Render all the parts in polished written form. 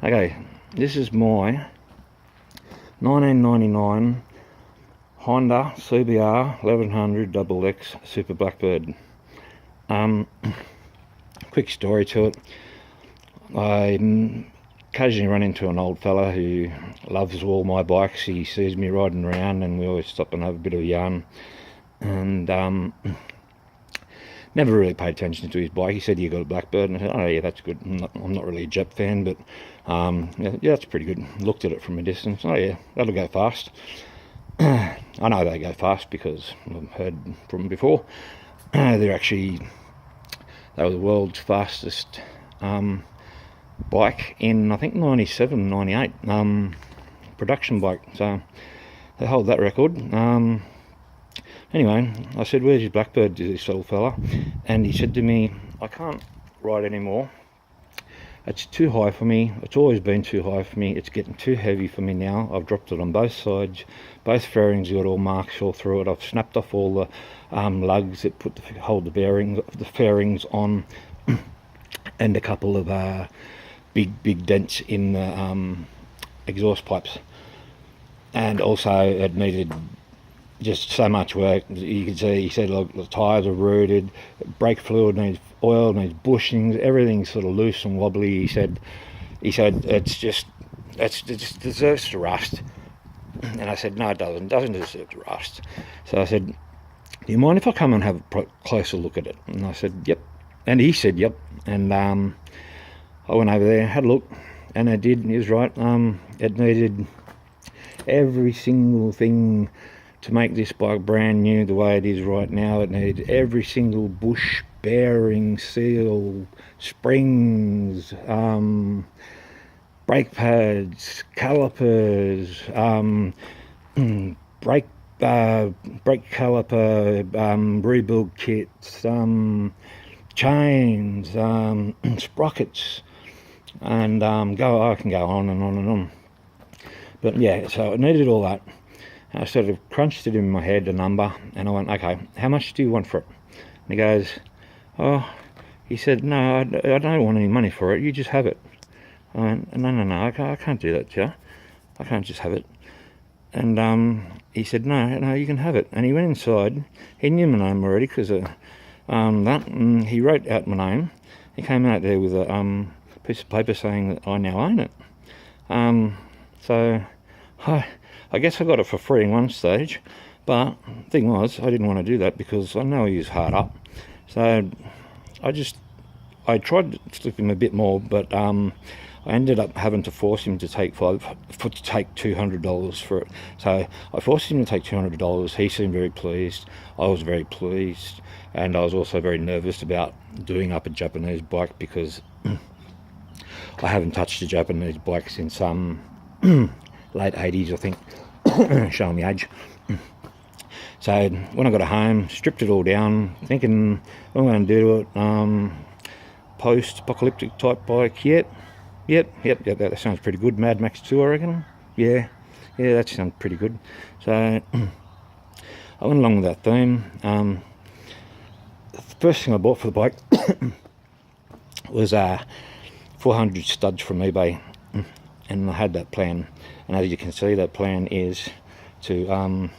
Okay, this is my 1999 Honda CBR1100XX Super Blackbird. Quick story to it. I occasionally run into an old fella who loves all my bikes. He sees me riding around and we always stop and have a bit of a yarn. And never really paid attention to his bike. He said, "You got a Blackbird?" And I said, "Oh yeah, that's good." I'm not really a Jep fan, but yeah, that's pretty good. Looked at it from a distance. Oh yeah, that'll go fast. I know they go fast because I've heard from them before. They were the world's fastest bike in, I think, 97, 98, production bike. So they hold that record. Anyway, I said, "Where's your Blackbird to this old fella?" And he said to me, "I can't ride anymore. It's too high for me. It's always been too high for me. It's getting too heavy for me now. I've dropped it on both sides. Both fairings got all marks all through it. I've snapped off all the lugs that hold the fairings on, and a couple of big dents in the exhaust pipes. And also it needed just so much work. You can see," he said, "look, the tyres are rooted, brake fluid needs oil, needs bushings, everything's sort of loose and wobbly." He said it just deserves to rust. And I said, "No, it doesn't deserve to rust." So I said, "Do you mind if I come and have a closer look at it?" And I said, "Yep." And he said, "Yep." And I went over there, had a look, and I did. He was right. It needed every single thing to make this bike brand new the way it is right now. It needed every single bush, bearing, seal, springs, brake pads, calipers, brake caliper, rebuild kits, chains, sprockets, and I can go on and on and on. But yeah, so it needed all that. I sort of crunched it in my head, a number, and I went, "Okay, how much do you want for it?" And he goes, "Oh," he said, "No, I don't want any money for it. You just have it." I went, No, I can't do that, Joe. I can't just have it." And he said, no, you can have it." And he went inside. He knew my name already because of that. And he wrote out my name. He came out there with a piece of paper saying that I now own it. So I guess I got it for free in one stage, but the thing was, I didn't want to do that because I know he was hard up. So I tried to slip him a bit more, but I ended up having to force him to take $200 for it. So I forced him to take $200. He seemed very pleased. I was very pleased, and I was also very nervous about doing up a Japanese bike because I haven't touched a Japanese bike since late 80s, I think. Showing me age. So when I got home, stripped it all down, thinking, what am I going to do to it? Post-apocalyptic type bike. Yep, that sounds pretty good. Mad Max 2, I reckon. Yeah, that sounds pretty good. So I went along with that theme. The first thing I bought for the bike was 400 studs from eBay, and I had that plan. And as you can see, that plan is to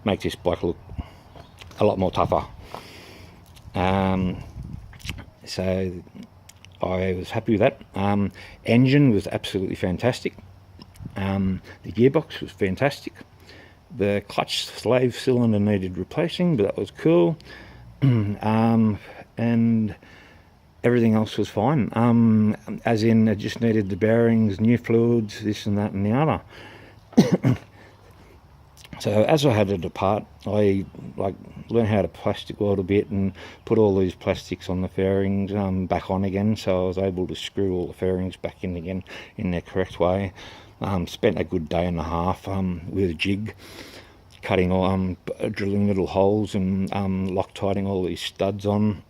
make this bike look a lot more tougher. So I was happy with that. Engine was absolutely fantastic. The gearbox was fantastic. The clutch slave cylinder needed replacing, but that was cool. And everything else was fine. As in, it just needed the bearings, new fluids, this and that and the other. So as I had it apart, I learned how to plastic weld a bit and put all these plastics on the fairings back on again, so I was able to screw all the fairings back in again in their correct way. Spent a good day and a half with a jig, cutting all, drilling little holes and Loctiting all these studs on.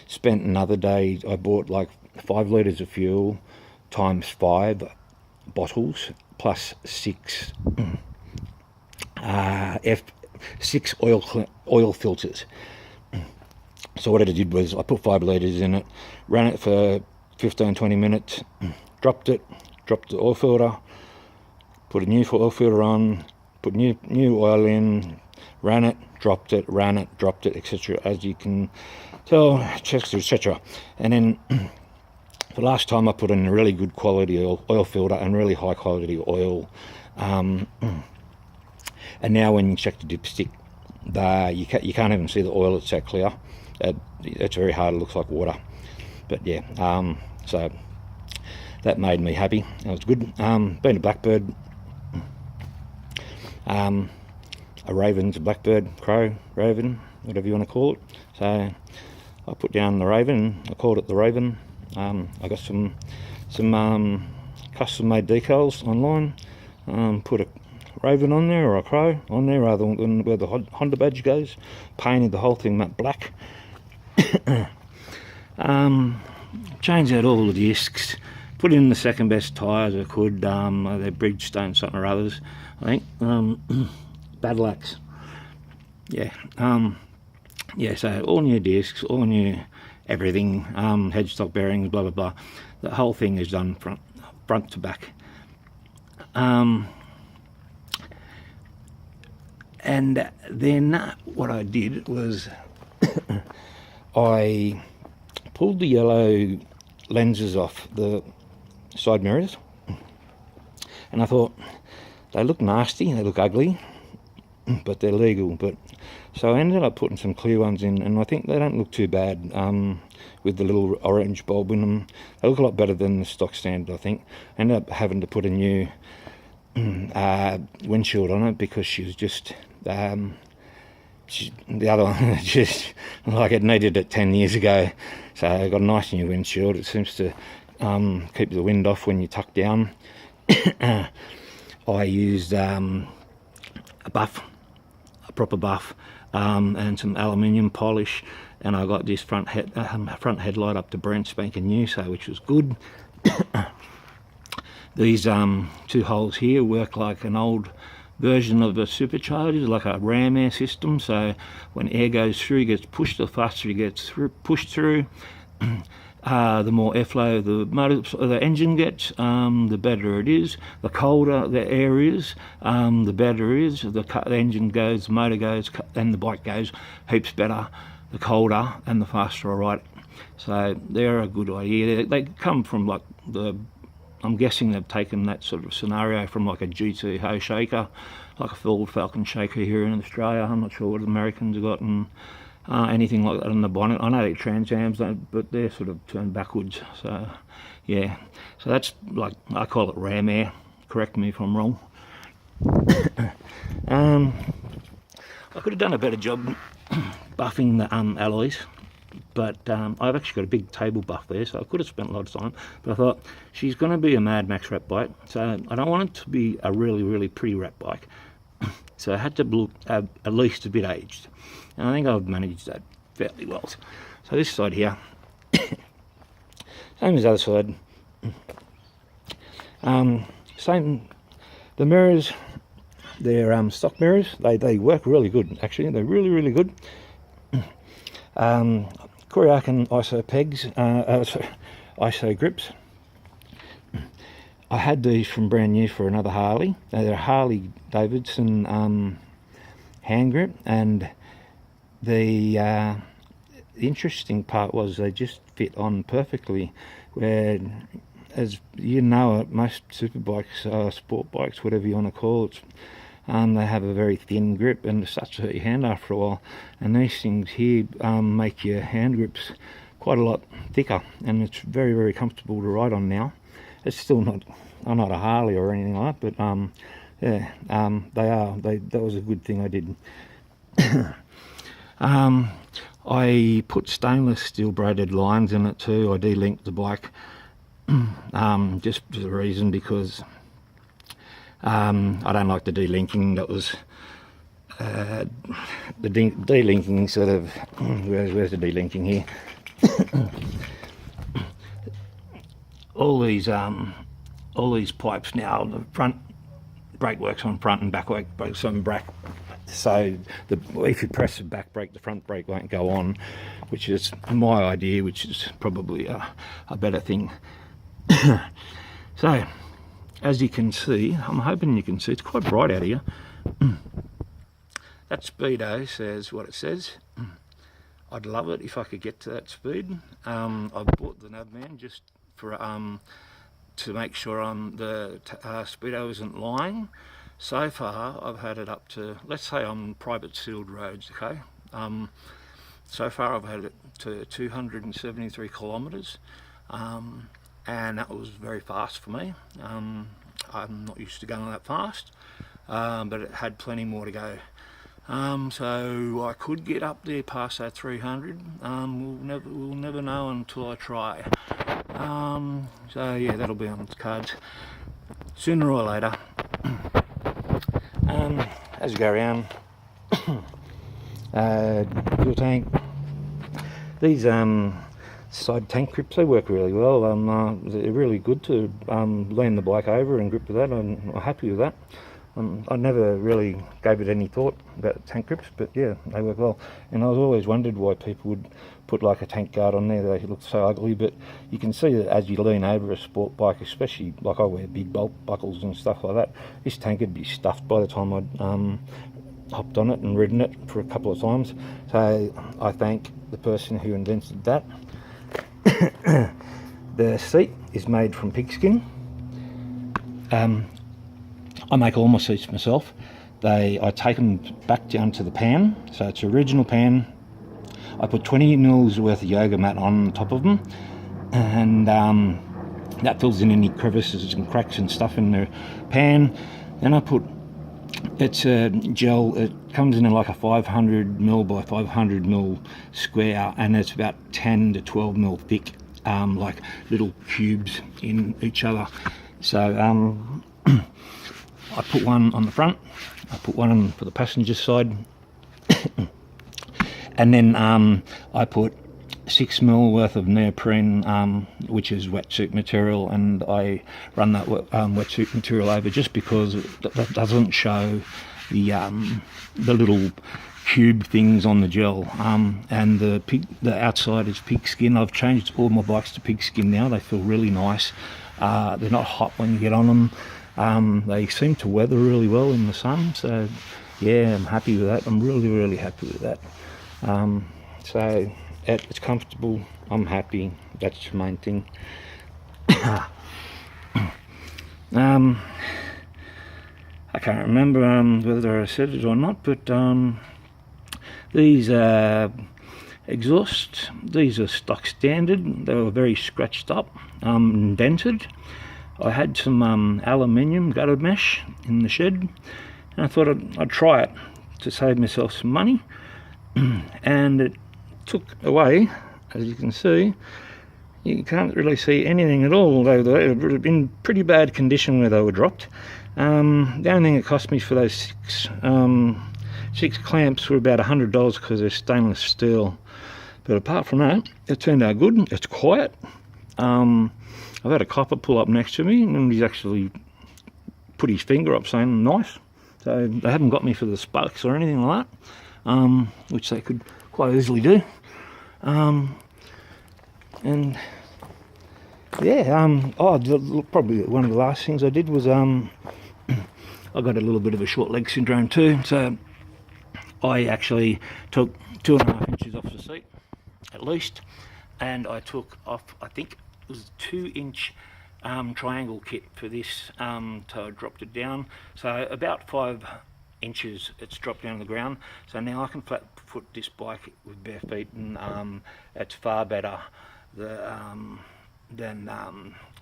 Spent another day. I bought like 5 litres of fuel times 5 bottles plus 6 oil filters. So what I did was I put 5 litres in it, ran it for 15-20 minutes, dropped the oil filter, put a new oil filter on, put new oil in, ran it, dropped it, etc. As you can tell, etc. And then the last time I put in a really good quality oil filter and really high quality oil, and now when you check the dipstick, you can't even see the oil. It's so clear. It's very hard. It looks like water. But yeah, so that made me happy. That was good. Been a Blackbird, a raven's a Blackbird, crow, raven, whatever you want to call it. So I put down the raven. I called it the raven. I got some custom made decals online. Put a raven on there, or a crow on there, rather than where the Honda badge goes. Painted the whole thing matte black. Changed out all the discs, put in the second best tyres I could. They're Bridgestone something or others, I think. Battle Axe. Yeah. Yeah, so all new discs, all new everything, headstock bearings, blah blah blah. The whole thing is done front to back. And then what I did was I pulled the yellow lenses off the side mirrors, and I thought they look nasty, they look ugly, but they're legal. But so I ended up putting some clear ones in, and I think they don't look too bad with the little orange bulb in them. They look a lot better than the stock standard, I think. I ended up having to put a new windshield on it because she was just the other one just like it needed it 10 years ago. So I got a nice new windshield. It seems to keep the wind off when you tuck down. I used a proper buff, and some aluminium polish, and I got this front headlight up to brand spanking new, so which was good. These two holes here work like an old version of a supercharger, like a ram air system. So when air goes through, it gets pushed. The faster it gets pushed through, the more airflow the engine gets, the better it is. The colder the air is, the better it is. The engine goes, the motor goes, and the bike goes heaps better. The colder and the faster I ride it. So they're a good idea. They come from like I'm guessing they've taken that sort of scenario from like a GT Ho shaker, like a Ford Falcon shaker here in Australia. I'm not sure what the Americans have got, and anything like that on the bonnet. I know they're Trans Ams, but they're sort of turned backwards. So yeah, so that's like, I call it ram air. Correct me if I'm wrong. I could have done a better job buffing the alloys. But I've actually got a big table buff there, so I could have spent a lot of time. But I thought, she's going to be a Mad Max rat bike, so I don't want it to be a really, really pretty rat bike. So I had to look at least a bit aged. And I think I've managed that fairly well. So this side here, same as the other side. Same, the mirrors, they're stock mirrors. They work really good, actually. They're really, really good. Koreakan ISO pegs, ISO grips. I had these from brand new for another Harley. They're a Harley Davidson hand grip, and the interesting part was they just fit on perfectly. Where, as you know, most super bikes, sport bikes, whatever you want to call it, they have a very thin grip, and it starts to hurt your hand after a while. And these things here make your hand grips quite a lot thicker, and it's very, very comfortable to ride on now. It's still not, I'm not a Harley or anything like that, but yeah, they are. That was a good thing I did. I put stainless steel braided lines in it too. I de-linked the bike, just for the reason because I don't like the de-linking. That was the de-linking sort of. Where's the de-linking here? all these pipes now. The front brake works on front, and back works on back. So if you press the back brake, the front brake won't go on, which is my idea, which is probably a better thing. So, as you can see, I'm hoping you can see, it's quite bright out here. That speedo says what it says. I'd love it if I could get to that speed. I bought the Nubman just for to make sure the speedo isn't lying. So far I've had it up to, let's say I'm private sealed roads, okay? So far I've had it to 273 kilometres, and that was very fast for me. I'm not used to going that fast, but it had plenty more to go. So I could get up there past that 300. We'll never know until I try. So yeah, that'll be on the cards sooner or later. As you go around, fuel tank. These side tank grips, they work really well. They're really good to lean the bike over and grip with that. I'm happy with that. I never really gave it any thought about tank grips, but yeah, they work well. And I was always wondered why people would put like a tank guard on there. They look so ugly, but you can see that as you lean over a sport bike, especially like I wear big bolt buckles and stuff like that, this tank would be stuffed by the time I'd hopped on it and ridden it for a couple of times. So I thank the person who invented that. The seat is made from pigskin. I make all my seats myself. I take them back down to the pan, so it's original pan. I put 20 mils worth of yoga mat on top of them, and that fills in any crevices and cracks and stuff in the pan. Then I put, it's a gel, it comes in like a 500 mil by 500 mil square, and it's about 10 to 12 mil thick, like little cubes in each other. So I put one on the front, I put one on for the passenger side, and then I put 6 mil worth of neoprene, which is wetsuit material, and I run that wetsuit material over just because that doesn't show the little cube things on the gel. And the outside is pig skin. I've changed all my bikes to pig skin now. They feel really nice. They're not hot when you get on them. They seem to weather really well in the sun, so yeah, I'm happy with that. I'm really happy with that. So it's comfortable, I'm happy, that's the main thing. I can't remember whether I said it or not, but these exhausts, these are stock standard. They were very scratched up, dented. I had some aluminium gutter mesh in the shed, and I thought I'd try it to save myself some money. And it took away, as you can see, you can't really see anything at all, although they were in pretty bad condition where they were dropped. The only thing it cost me for those six clamps were about $100 because they're stainless steel. But apart from that, it turned out good. It's quiet. I've had a copper pull up next to me, and he's actually put his finger up saying nice. So they haven't got me for the sparks or anything like that, which they could quite easily do. And yeah, probably one of the last things I did was I got a little bit of a short leg syndrome too, so I actually took 2.5 inches off the seat at least, and I took off, I think it was a 2-inch triangle kit for this, so I dropped it down, so about 5 inches it's dropped down to the ground. So now I can flat foot this bike with bare feet, and it's far better than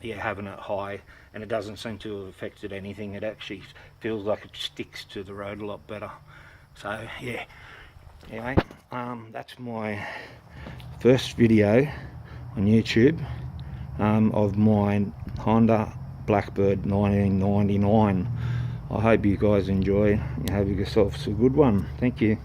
having it high, and it doesn't seem to have affected anything. It actually feels like it sticks to the road a lot better. So yeah, anyway, that's my first video on YouTube of my Honda Blackbird 1999. I hope you guys enjoy. You have yourselves a good one. Thank you.